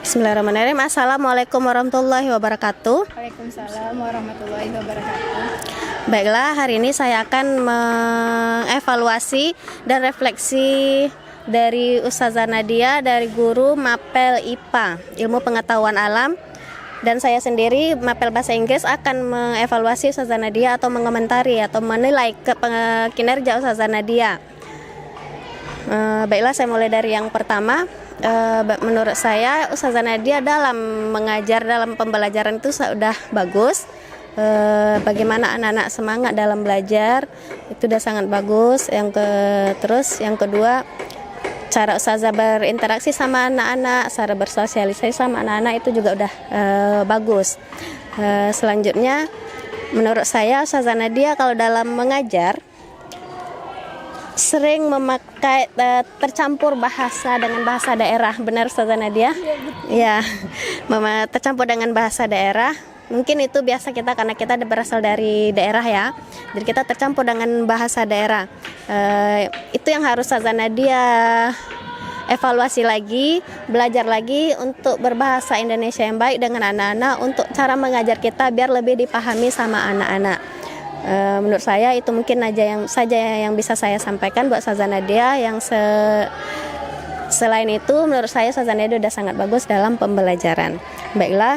Bismillahirrahmanirrahim. Assalamualaikum warahmatullahi wabarakatuh. Waalaikumsalam warahmatullahi wabarakatuh. Baiklah, hari ini saya akan mengevaluasi dan refleksi dari Ustazah Nadia dari guru Mapel IPA, Ilmu Pengetahuan Alam. Dan saya sendiri Mapel Bahasa Inggris akan mengevaluasi Ustazah Nadia atau mengomentari atau menilai kinerja Ustazah Nadia. Baiklah, saya mulai dari yang pertama. Menurut saya Ustazah Nadia dalam mengajar, dalam pembelajaran itu sudah bagus. Bagaimana anak-anak semangat dalam belajar itu sudah sangat bagus. Terus yang kedua, cara Ustazah berinteraksi sama anak-anak, cara bersosialisasi sama anak-anak itu juga udah bagus. Selanjutnya, menurut saya Ustazah Nadia kalau dalam mengajar sering memakai tercampur bahasa dengan bahasa daerah. Benar Ustazah Nadia? Ya, tercampur dengan bahasa daerah. Mungkin itu biasa kita karena kita berasal dari daerah ya. Jadi kita tercampur dengan bahasa daerah. Itu yang harus Ustazah Nadia evaluasi lagi, belajar lagi untuk berbahasa Indonesia yang baik dengan anak-anak, untuk cara mengajar kita biar lebih dipahami sama anak-anak. Menurut saya itu mungkin saja yang bisa saya sampaikan buat Ustazah Nadia. Selain itu menurut saya Ustazah Nadia sudah sangat bagus dalam pembelajaran. Baiklah,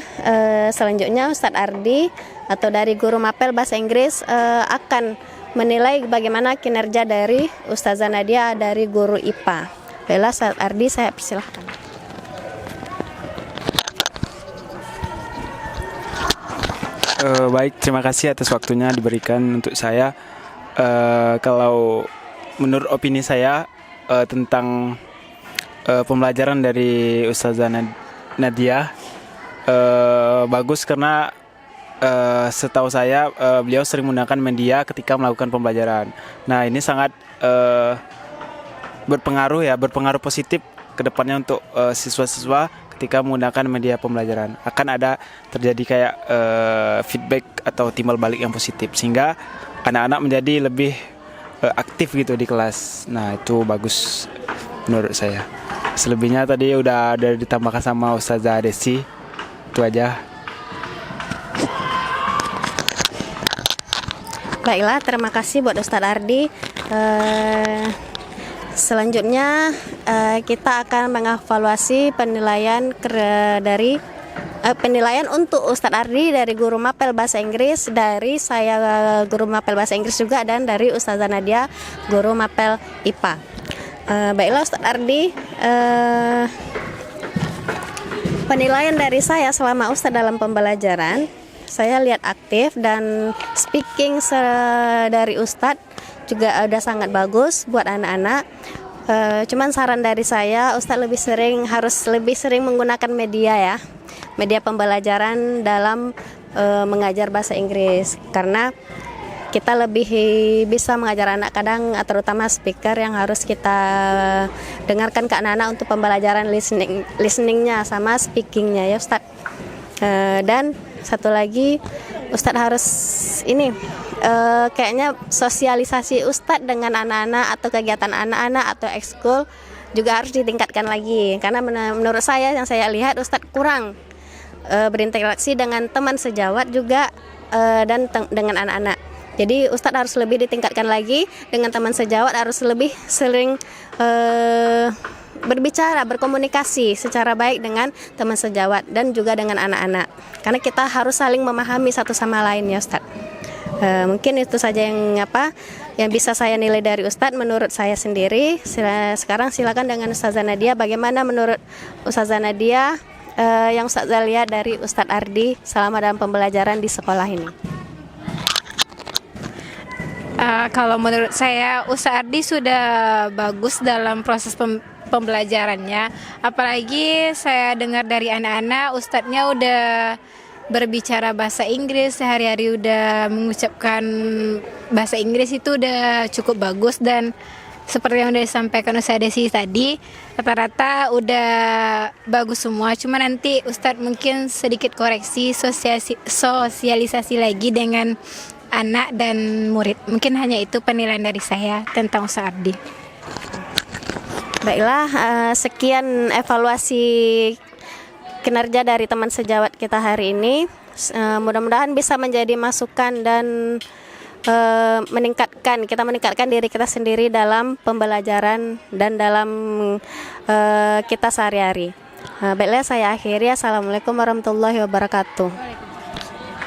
selanjutnya Ustadz Ardi atau dari guru Mapel Bahasa Inggris akan menilai bagaimana kinerja dari Ustazah Nadia dari guru IPA. Baiklah, Ustadz Ardi, saya persilahkan. Baik, terima kasih atas waktunya diberikan untuk saya. Kalau menurut opini saya tentang pembelajaran dari Ustazah Nadia bagus karena setahu saya beliau sering menggunakan media ketika melakukan pembelajaran. Nah, ini sangat berpengaruh positif ke depannya untuk siswa-siswa. Ketika menggunakan media pembelajaran akan ada terjadi kayak feedback atau timbal balik yang positif sehingga anak-anak menjadi lebih aktif gitu di kelas. Nah, itu bagus menurut saya. Selebihnya tadi udah ditambahkan sama Ustazah Desi. Itu aja. Baiklah, terima kasih buat Ustadz Ardi. Selanjutnya kita akan mengevaluasi penilaian untuk Ustadz Ardi dari guru Mapel Bahasa Inggris, dari saya guru Mapel Bahasa Inggris juga, dan dari Ustazah Nadia guru Mapel IPA. Baiklah Ustadz Ardi, penilaian dari saya selama Ustadz dalam pembelajaran, saya lihat aktif dan speaking dari Ustadz juga udah sangat bagus buat anak-anak. Cuman saran dari saya, Ustadz harus lebih sering menggunakan media ya, media pembelajaran dalam mengajar bahasa Inggris, karena kita lebih bisa mengajar anak kadang, terutama speaker yang harus kita dengarkan ke anak-anak untuk pembelajaran listeningnya sama speakingnya ya Ustadz. Dan satu lagi, Ustadz harus kayaknya sosialisasi Ustadz dengan anak-anak atau kegiatan anak-anak atau ekskul juga harus ditingkatkan lagi, karena menurut saya yang saya lihat Ustadz kurang berinteraksi dengan teman sejawat juga dan dengan anak-anak. Jadi Ustadz harus lebih ditingkatkan lagi dengan teman sejawat, harus lebih sering berbicara, berkomunikasi secara baik dengan teman sejawat dan juga dengan anak-anak, karena kita harus saling memahami satu sama lain ya Ustadz. Mungkin itu saja yang bisa saya nilai dari Ustadz menurut saya sendiri. Sekarang silakan dengan Ustazah Nadia, bagaimana menurut Ustazah Nadia yang Ustazah lihat dari Ustadz Ardi selama dalam pembelajaran di sekolah ini? Kalau menurut saya Ustadz Ardi sudah bagus dalam proses pembelajarannya. Apalagi saya dengar dari anak-anak, Ustadznya udah berbicara bahasa Inggris sehari-hari, udah mengucapkan bahasa Inggris itu udah cukup bagus. Dan seperti yang udah disampaikan Ustazah Desi tadi, rata-rata udah bagus semua. Cuma nanti Ustadz mungkin sedikit koreksi, sosialisasi lagi dengan anak dan murid. Mungkin hanya itu penilaian dari saya tentang Ustadz Ardi. Baiklah, sekian evaluasi kinerja dari teman sejawat kita hari ini. Mudah-mudahan bisa menjadi masukan dan meningkatkan diri kita sendiri dalam pembelajaran dan dalam kita sehari-hari. Baiklah, saya akhiri. Assalamualaikum warahmatullahi wabarakatuh.